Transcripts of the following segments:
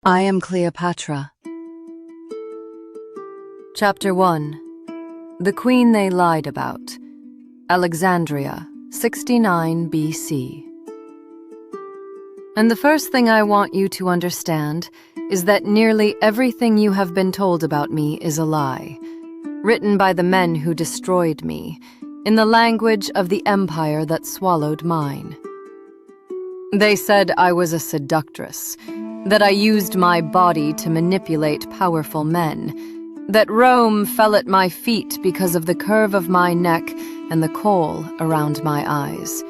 I am Cleopatra. Chapter 1. The Queen They Lied About. Alexandria, 69 BC. And the first thing I want you to understand is that nearly everything you have been told about me is a lie, written by the men who destroyed me, in the language of the empire that swallowed mine. They said I was a seductress, that I used my body to manipulate powerful men, that Rome fell at my feet because of the curve of my neck and the kohl around my eyes.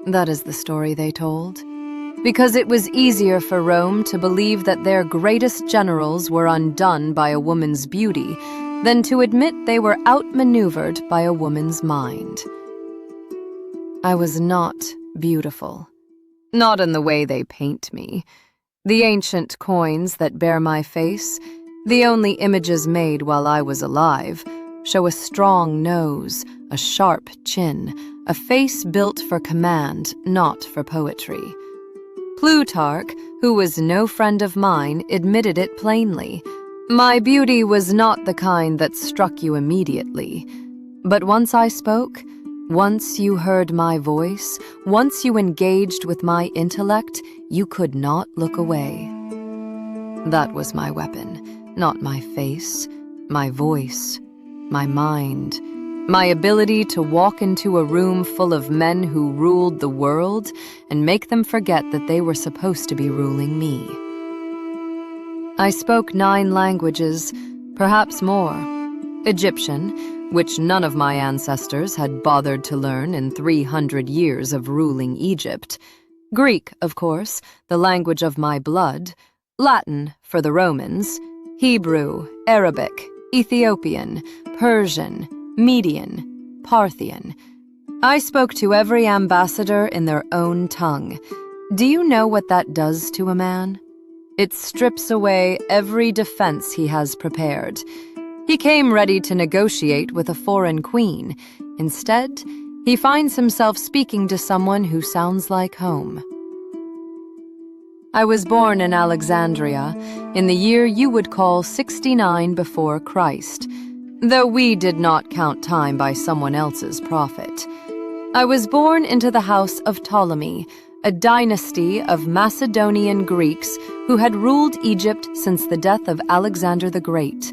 That is the story they told, because it was easier for Rome to believe that their greatest generals were undone by a woman's beauty than to admit they were outmaneuvered by a woman's mind. I was not beautiful, not in the way they paint me. The ancient coins that bear my face, the only images made while I was alive, show a strong nose, a sharp chin, a face built for command, not for poetry. Plutarch, who was no friend of mine, admitted it plainly. My beauty was not the kind that struck you immediately. But once I spoke, once you heard my voice, once you engaged with my intellect, you could not look away. That was my weapon, not my face, my voice, my mind, my ability to walk into a room full of men who ruled the world and make them forget that they were supposed to be ruling me. I spoke 9 languages, perhaps more. Egyptian, which none of my ancestors had bothered to learn in 300 years of ruling Egypt. Greek, of course, the language of my blood. Latin, for the Romans. Hebrew, Arabic, Ethiopian, Persian, Median, Parthian. I spoke to every ambassador in their own tongue. Do you know what that does to a man? It strips away every defense he has prepared. He came ready to negotiate with a foreign queen. Instead, he finds himself speaking to someone who sounds like home. I was born in Alexandria in the year you would call 69 before Christ, though we did not count time by someone else's prophet. I was born into the house of Ptolemy, a dynasty of Macedonian Greeks who had ruled Egypt since the death of Alexander the Great.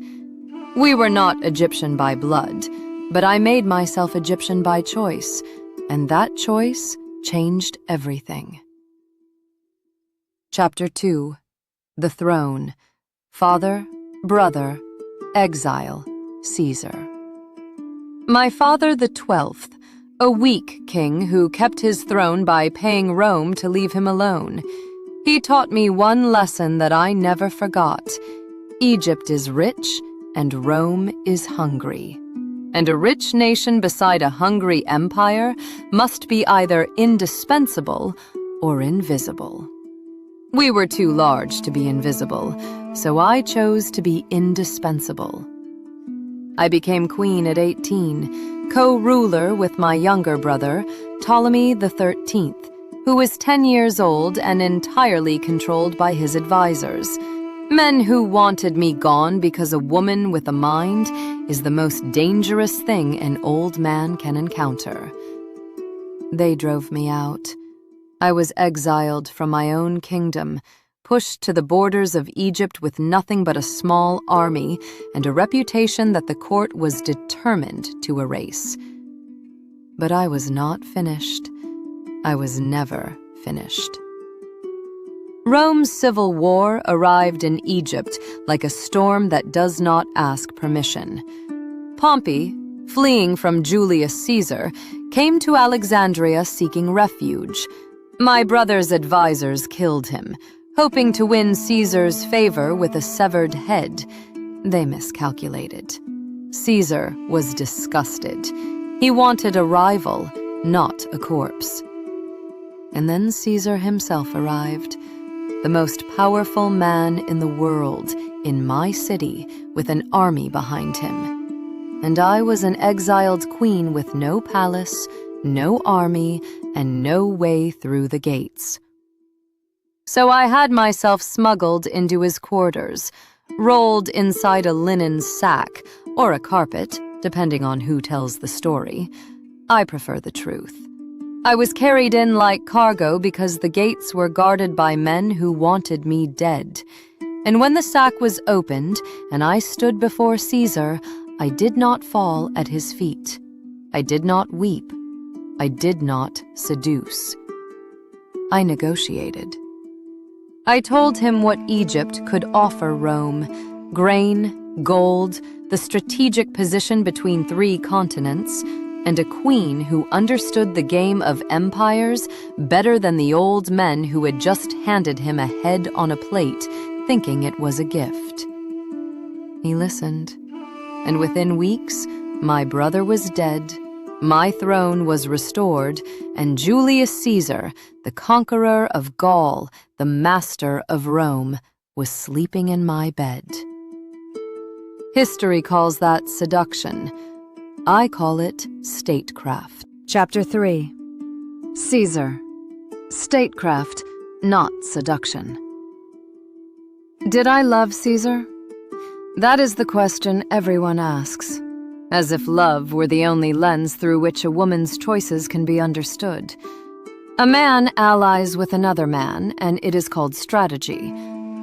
We were not Egyptian by blood, but I made myself Egyptian by choice, and that choice changed everything. Chapter 2. The Throne. Father, Brother, Exile, Caesar. My father the 12th, a weak king who kept his throne by paying Rome to leave him alone. He taught me one lesson that I never forgot. Egypt is rich, and Rome is hungry. And a rich nation beside a hungry empire must be either indispensable or invisible. We were too large to be invisible, so I chose to be indispensable. I became queen at 18, co-ruler with my younger brother, Ptolemy the 13th, who was 10 years old and entirely controlled by his advisors. Men who wanted me gone because a woman with a mind is the most dangerous thing an old man can encounter. They drove me out. I was exiled from my own kingdom, pushed to the borders of Egypt with nothing but a small army and a reputation that the court was determined to erase. But I was not finished. I was never finished. Rome's civil war arrived in Egypt like a storm that does not ask permission. Pompey, fleeing from Julius Caesar, came to Alexandria seeking refuge. My brother's advisors killed him, hoping to win Caesar's favor with a severed head. They miscalculated. Caesar was disgusted. He wanted a rival, not a corpse. And then Caesar himself arrived, the most powerful man in the world, in my city, with an army behind him. And I was an exiled queen with no palace, no army, and no way through the gates. So I had myself smuggled into his quarters, rolled inside a linen sack or a carpet, depending on who tells the story. I prefer the truth. I was carried in like cargo because the gates were guarded by men who wanted me dead. And when the sack was opened and I stood before Caesar, I did not fall at his feet. I did not weep. I did not seduce. I negotiated. I told him what Egypt could offer Rome: grain, gold, the strategic position between 3 continents, and a queen who understood the game of empires better than the old men who had just handed him a head on a plate, thinking it was a gift. He listened, and within weeks, my brother was dead, my throne was restored, and Julius Caesar, the conqueror of Gaul, the master of Rome, was sleeping in my bed. History calls that seduction. I call it statecraft. Chapter 3. Caesar. Statecraft, not seduction. Did I love Caesar? That is the question everyone asks, as if love were the only lens through which a woman's choices can be understood. A man allies with another man, and it is called strategy.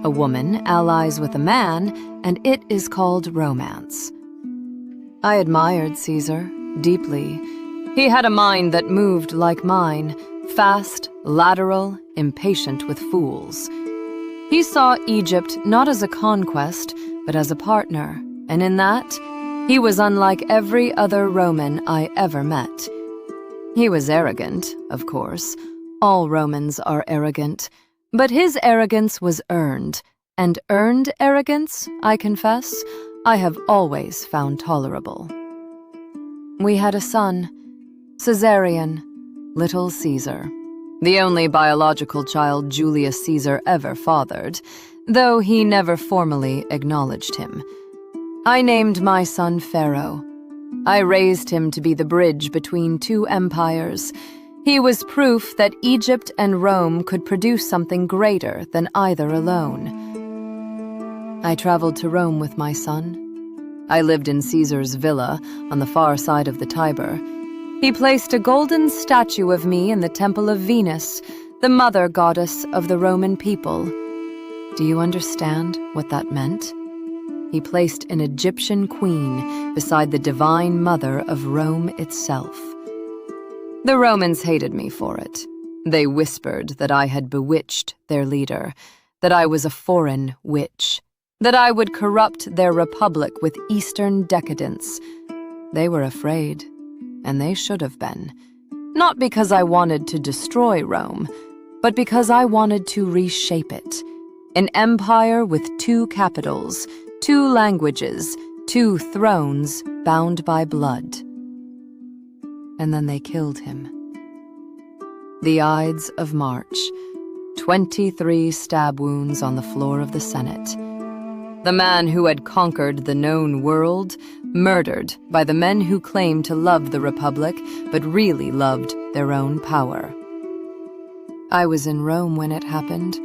A woman allies with a man, and it is called romance. I admired Caesar deeply. He had a mind that moved like mine, fast, lateral, impatient with fools. He saw Egypt not as a conquest, but as a partner, and in that, he was unlike every other Roman I ever met. He was arrogant, of course. All Romans are arrogant. But his arrogance was earned, and earned arrogance, I confess, I have always found tolerable. We had a son, Caesarion, little Caesar, the only biological child Julius Caesar ever fathered, though he never formally acknowledged him. I named my son Pharaoh. I raised him to be the bridge between 2 empires. He was proof that Egypt and Rome could produce something greater than either alone. I traveled to Rome with my son. I lived in Caesar's villa on the far side of the Tiber. He placed a golden statue of me in the temple of Venus, the mother goddess of the Roman people. Do you understand what that meant? He placed an Egyptian queen beside the divine mother of Rome itself. The Romans hated me for it. They whispered that I had bewitched their leader, that I was a foreign witch, that I would corrupt their republic with Eastern decadence. They were afraid, and they should have been. Not because I wanted to destroy Rome, but because I wanted to reshape it. An empire with 2 capitals, 2 languages, 2 thrones bound by blood. And then they killed him. The Ides of March, 23 stab wounds on the floor of the Senate. The man who had conquered the known world, murdered by the men who claimed to love the Republic, but really loved their own power. I was in Rome when it happened.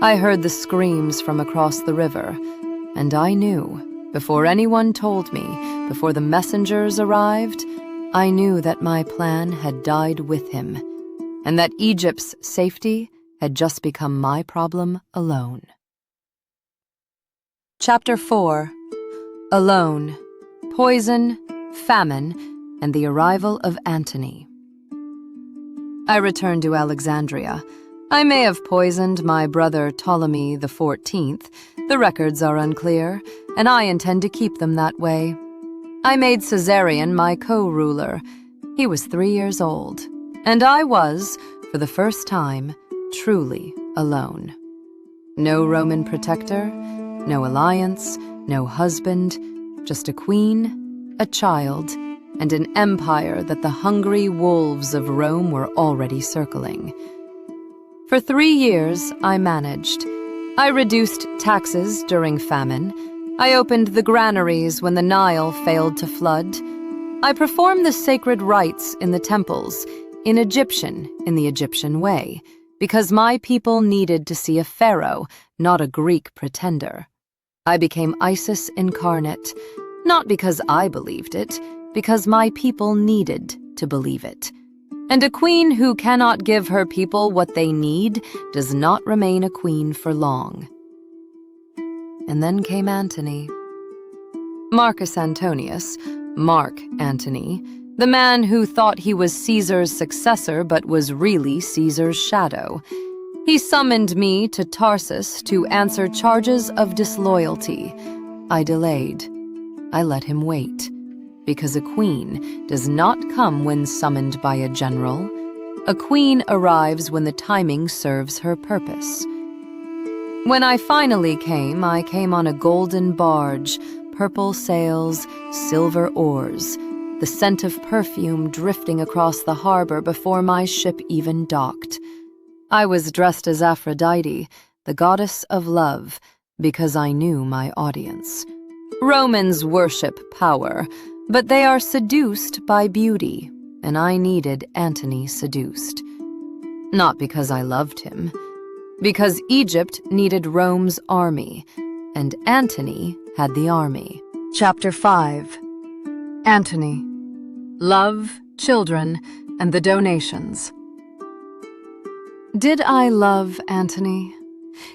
I heard the screams from across the river, and I knew, before anyone told me, before the messengers arrived, I knew that my plan had died with him, and that Egypt's safety had just become my problem alone. Chapter 4. Alone, Poison, Famine, and the Arrival of Antony. I returned to Alexandria. I may have poisoned my brother Ptolemy XIV. The records are unclear, and I intend to keep them that way. I made Caesarion my co-ruler. He was 3 years old, and I was, for the first time, truly alone. No Roman protector, no alliance, no husband, just a queen, a child, and an empire that the hungry wolves of Rome were already circling. For 3 years, I managed. I reduced taxes during famine. I opened the granaries when the Nile failed to flood. I performed the sacred rites in the temples, in the Egyptian way, because my people needed to see a pharaoh, not a Greek pretender. I became Isis incarnate, not because I believed it, because my people needed to believe it. And a queen who cannot give her people what they need does not remain a queen for long. And then came Antony. Marcus Antonius, Mark Antony, the man who thought he was Caesar's successor but was really Caesar's shadow. He summoned me to Tarsus to answer charges of disloyalty. I delayed. I let him wait, because a queen does not come when summoned by a general. A queen arrives when the timing serves her purpose. When I finally came, I came on a golden barge, purple sails, silver oars, the scent of perfume drifting across the harbor before my ship even docked. I was dressed as Aphrodite, the goddess of love, because I knew my audience. Romans worship power, but they are seduced by beauty, and I needed Antony seduced. Not because I loved him, because Egypt needed Rome's army, and Antony had the army. Chapter 5. Antony. Love, children, and the donations. Did I love Antony?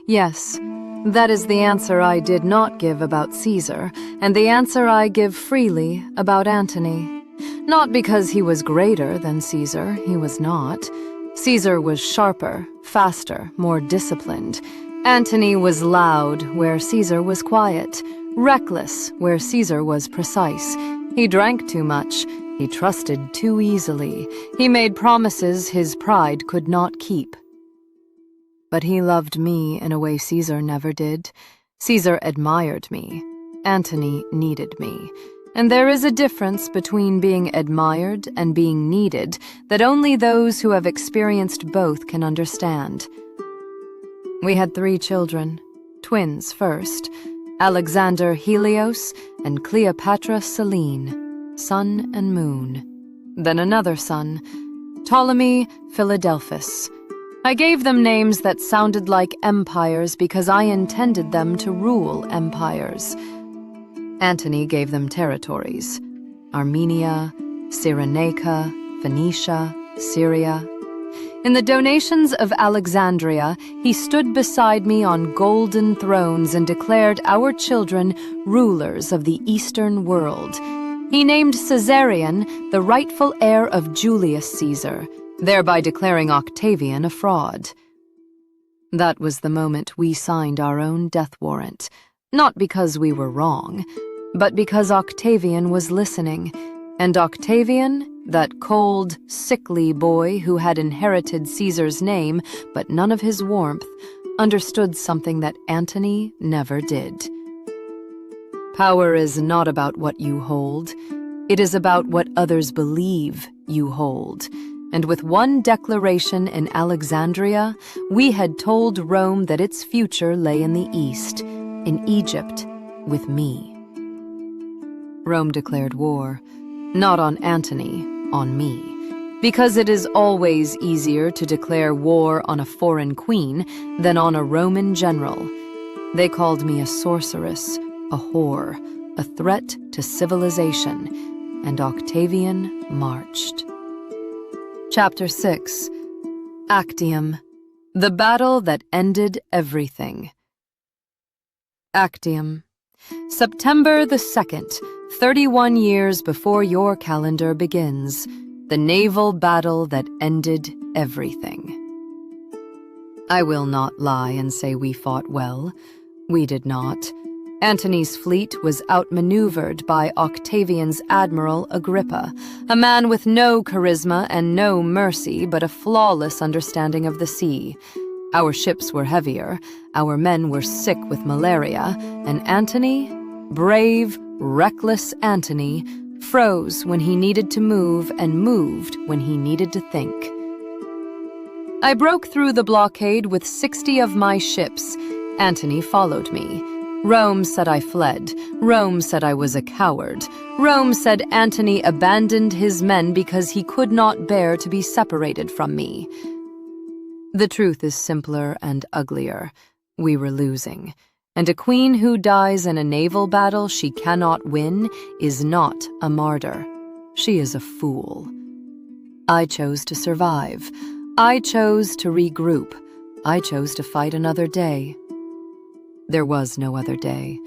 Yes, that is the answer I did not give about Caesar, and the answer I give freely about Antony. Not because he was greater than Caesar, he was not. Caesar was sharper, faster, more disciplined. Antony was loud where Caesar was quiet, reckless where Caesar was precise. He drank too much. He trusted too easily. He made promises his pride could not keep. But he loved me in a way Caesar never did. Caesar admired me. Antony needed me. And there is a difference between being admired and being needed that only those who have experienced both can understand. We had 3 children, twins first, Alexander Helios and Cleopatra Selene, sun and moon. Then another son, Ptolemy Philadelphus. I gave them names that sounded like empires because I intended them to rule empires. Antony gave them territories: Armenia, Cyrenaica, Phoenicia, Syria. In the donations of Alexandria, he stood beside me on golden thrones and declared our children rulers of the Eastern world. He named Caesarion the rightful heir of Julius Caesar, thereby declaring Octavian a fraud. That was the moment we signed our own death warrant, not because we were wrong, but because Octavian was listening, and Octavian, that cold, sickly boy who had inherited Caesar's name but none of his warmth, understood something that Antony never did. Power is not about what you hold. It is about what others believe you hold. And with one declaration in Alexandria, we had told Rome that its future lay in the East, in Egypt, with me. Rome declared war, not on Antony, on me, because it is always easier to declare war on a foreign queen than on a Roman general. They called me a sorceress, a whore, a threat to civilization, and Octavian marched. Chapter 6. Actium, the battle that ended everything. Actium, September the 2nd, 31 years before your calendar begins, the naval battle that ended everything. I will not lie and say we fought well. We did not. Antony's fleet was outmaneuvered by Octavian's Admiral Agrippa, a man with no charisma and no mercy but a flawless understanding of the sea. Our ships were heavier, our men were sick with malaria, and Antony, brave, reckless Antony, froze when he needed to move and moved when he needed to think. I broke through the blockade with 60 of my ships. Antony followed me. Rome said I fled. Rome said I was a coward. Rome said Antony abandoned his men because he could not bear to be separated from me. The truth is simpler and uglier. We were losing. And a queen who dies in a naval battle she cannot win is not a martyr. She is a fool. I chose to survive. I chose to regroup. I chose to fight another day. There was no other day.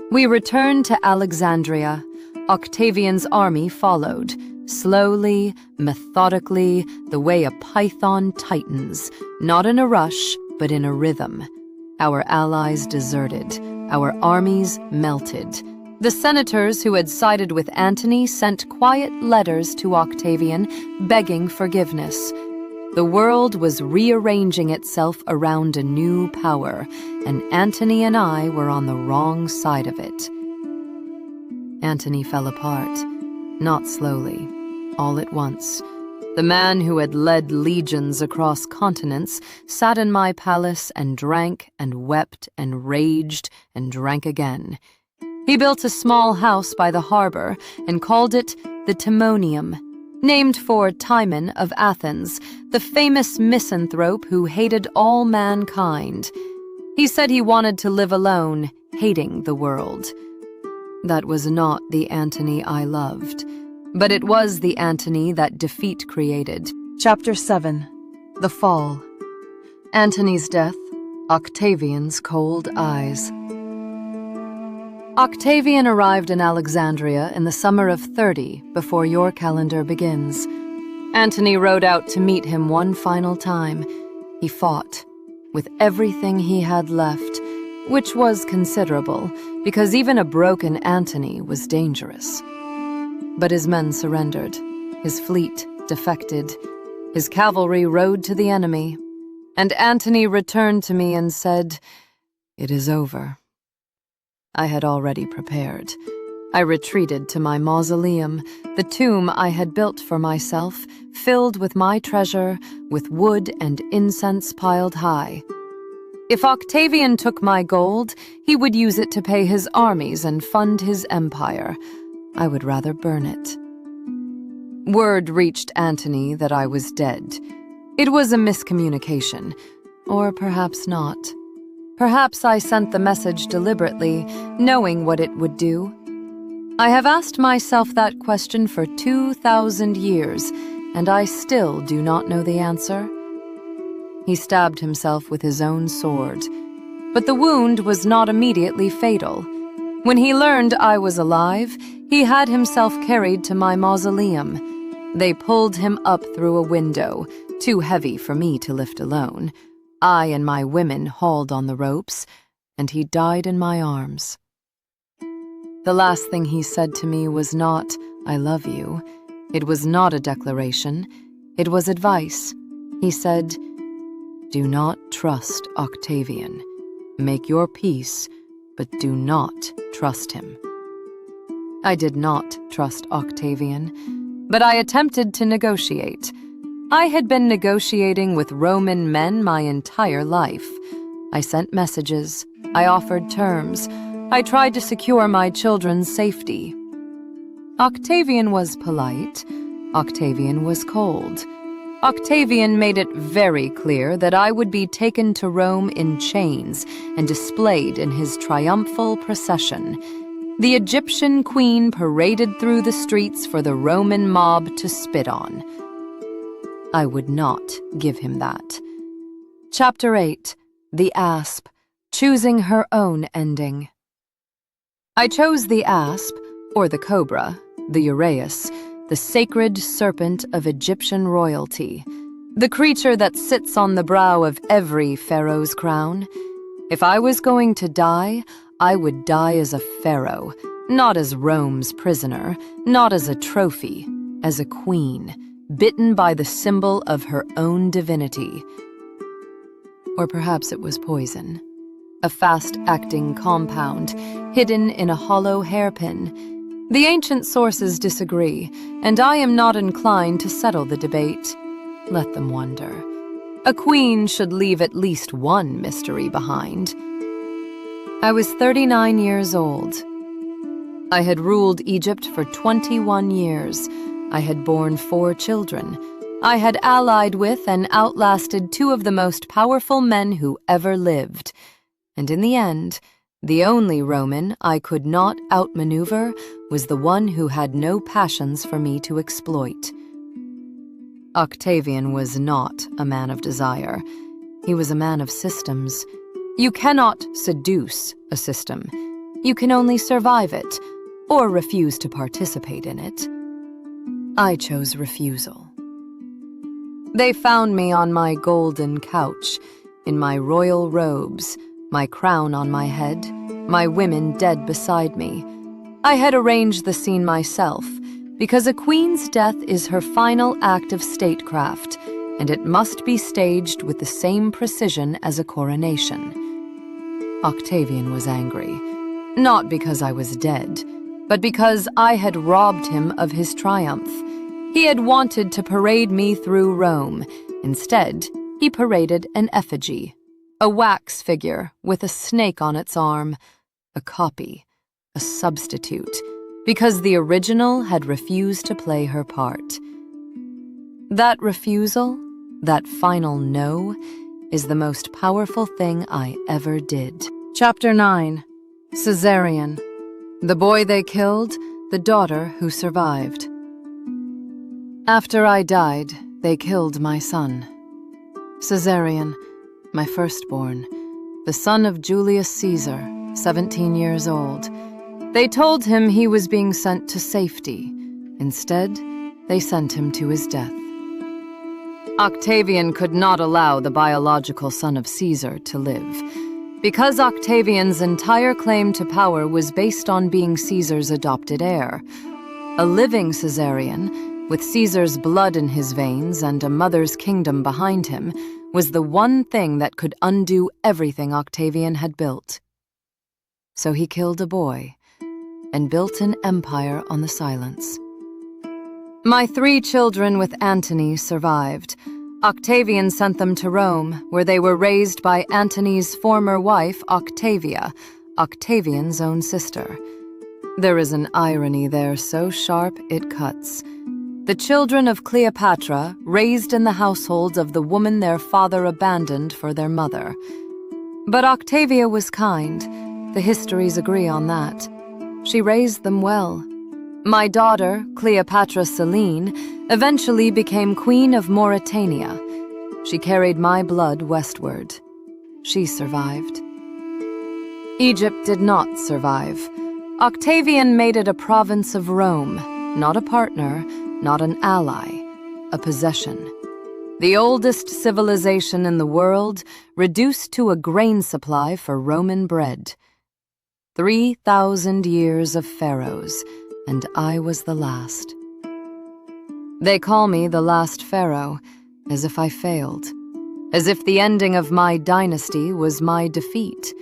We returned to Alexandria. Octavian's army followed, slowly, methodically, the way a python tightens, not in a rush, but in a rhythm. Our allies deserted. Our armies melted. The senators who had sided with Antony sent quiet letters to Octavian, begging forgiveness. The world was rearranging itself around a new power, and Antony and I were on the wrong side of it. Antony fell apart, not slowly, all at once. The man who had led legions across continents sat in my palace and drank and wept and raged and drank again. He built a small house by the harbor and called it the Timonium, named for Timon of Athens, the famous misanthrope who hated all mankind. He said he wanted to live alone, hating the world. That was not the Antony I loved, but it was the Antony that defeat created. Chapter 7. The Fall. Antony's death. Octavian's cold eyes. Octavian arrived in Alexandria in the summer of 30 before your calendar begins. Antony rode out to meet him one final time. He fought, with everything he had left, which was considerable, because even a broken Antony was dangerous. But his men surrendered, his fleet defected, his cavalry rode to the enemy, and Antony returned to me and said, "It is over." I had already prepared. I retreated to my mausoleum, the tomb I had built for myself, filled with my treasure, with wood and incense piled high. If Octavian took my gold, he would use it to pay his armies and fund his empire. I would rather burn it. Word reached Antony that I was dead. It was a miscommunication, or perhaps not. Perhaps I sent the message deliberately, knowing what it would do. I have asked myself that question for 2,000 years, and I still do not know the answer. He stabbed himself with his own sword, but the wound was not immediately fatal. When he learned I was alive, he had himself carried to my mausoleum. They pulled him up through a window, too heavy for me to lift alone. I and my women hauled on the ropes, and he died in my arms. The last thing he said to me was not, "I love you." It was not a declaration. It was advice. He said, "Do not trust Octavian. Make your peace, but do not trust him." I did not trust Octavian, but I attempted to negotiate. I had been negotiating with Roman men my entire life. I sent messages. I offered terms. I tried to secure my children's safety. Octavian was polite. Octavian was cold. Octavian made it very clear that I would be taken to Rome in chains and displayed in his triumphal procession. The Egyptian queen paraded through the streets for the Roman mob to spit on. I would not give him that. Chapter 8. The Asp, choosing her own ending. I chose the asp, or the cobra, the uraeus, the sacred serpent of Egyptian royalty, the creature that sits on the brow of every pharaoh's crown. If I was going to die, I would die as a pharaoh, not as Rome's prisoner, not as a trophy, as a queen, bitten by the symbol of her own divinity. Or perhaps it was poison, a fast-acting compound hidden in a hollow hairpin. The ancient sources disagree, and I am not inclined to settle the debate. Let them wonder. A queen should leave at least one mystery behind. I was 39 years old. I had ruled Egypt for 21 years. I had borne 4 children. I had allied with and outlasted two of the most powerful men who ever lived, and in the end, the only Roman I could not outmaneuver was the one who had no passions for me to exploit. Octavian was not a man of desire. He was a man of systems. You cannot seduce a system. You can only survive it, or refuse to participate in it. I chose refusal. They found me on my golden couch, in my royal robes, my crown on my head, my women dead beside me. I had arranged the scene myself, because a queen's death is her final act of statecraft, and it must be staged with the same precision as a coronation. Octavian was angry, not because I was dead, but because I had robbed him of his triumph. He had wanted to parade me through Rome. Instead, he paraded an effigy, a wax figure with a snake on its arm, a copy, a substitute, because the original had refused to play her part. That refusal, that final no, is the most powerful thing I ever did. Chapter 9. Caesarion. The boy they killed, the daughter who survived. After I died, they killed my son. Caesarion, my firstborn, the son of Julius Caesar, 17 years old. They told him he was being sent to safety. Instead, they sent him to his death. Octavian could not allow the biological son of Caesar to live, because Octavian's entire claim to power was based on being Caesar's adopted heir. A living Caesarion, with Caesar's blood in his veins and a mother's kingdom behind him, was the one thing that could undo everything Octavian had built. So he killed a boy and built an empire on the silence. My 3 children with Antony survived. Octavian sent them to Rome, where they were raised by Antony's former wife, Octavia, Octavian's own sister. There is an irony there so sharp it cuts. The children of Cleopatra, raised in the household of the woman their father abandoned for their mother. But Octavia was kind. The histories agree on that. She raised them well. My daughter, Cleopatra Selene, eventually became Queen of Mauritania. She carried my blood westward. She survived. Egypt did not survive. Octavian made it a province of Rome, not a partner, not an ally, a possession. The oldest civilization in the world, reduced to a grain supply for Roman bread. 3,000 years of pharaohs, and I was the last. They call me the last pharaoh, as if I failed, as if the ending of my dynasty was my defeat.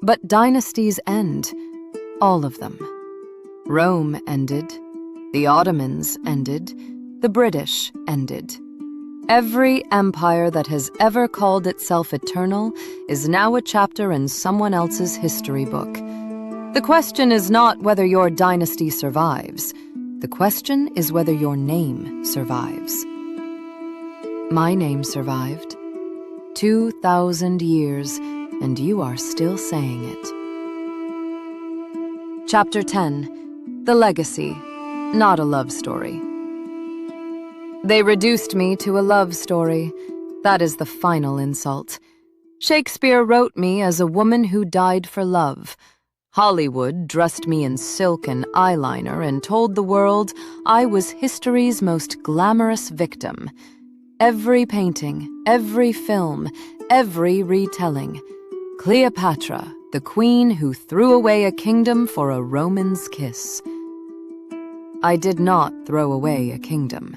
But dynasties end, all of them. Rome ended. The Ottomans ended. The British ended. Every empire that has ever called itself eternal is now a chapter in someone else's history book. The question is not whether your dynasty survives. The question is whether your name survives. My name survived. 2,000 years, and you are still saying it. Chapter 10. The Legacy. Not a love story. They reduced me to a love story. That is the final insult. Shakespeare wrote me as a woman who died for love. Hollywood dressed me in silk and eyeliner and told the world I was history's most glamorous victim. Every painting, every film, every retelling. Cleopatra, the queen who threw away a kingdom for a Roman's kiss. I did not throw away a kingdom.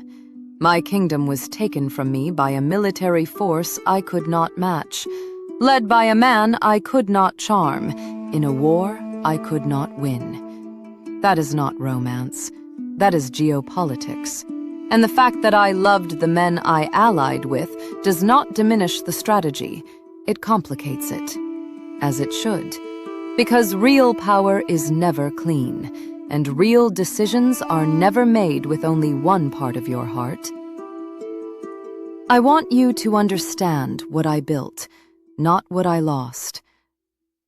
My kingdom was taken from me by a military force I could not match, led by a man I could not charm, in a war I could not win. That is not romance. That is geopolitics. And the fact that I loved the men I allied with does not diminish the strategy. It complicates it. As it should. Because real power is never clean. And real decisions are never made with only one part of your heart. I want you to understand what I built, not what I lost.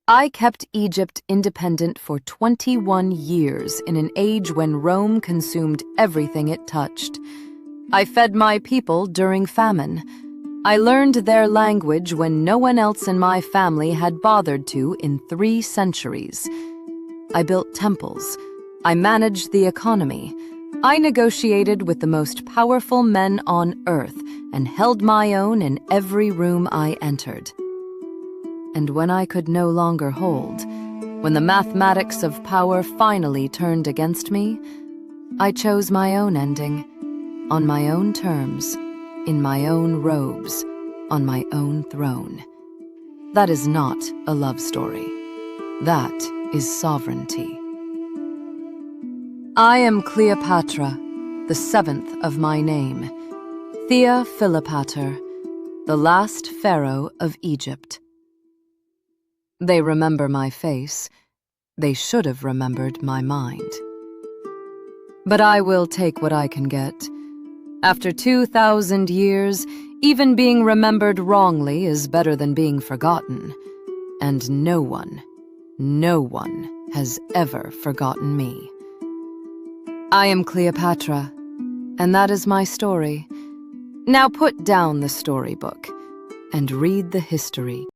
I kept Egypt independent for 21 years in an age when Rome consumed everything it touched. I fed my people during famine. I learned their language when no one else in my family had bothered to in 3 centuries. I built temples. I managed the economy. I negotiated with the most powerful men on earth and held my own in every room I entered. And when I could no longer hold, when the mathematics of power finally turned against me, I chose my own ending, on my own terms, in my own robes, on my own throne. That is not a love story. That is sovereignty. I am Cleopatra, the 7th of my name, Thea Philopater, the last pharaoh of Egypt. They remember my face. They should have remembered my mind. But I will take what I can get. After 2,000 years, even being remembered wrongly is better than being forgotten. And no one has ever forgotten me. I am Cleopatra, and that is my story. Now put down the storybook and read the history.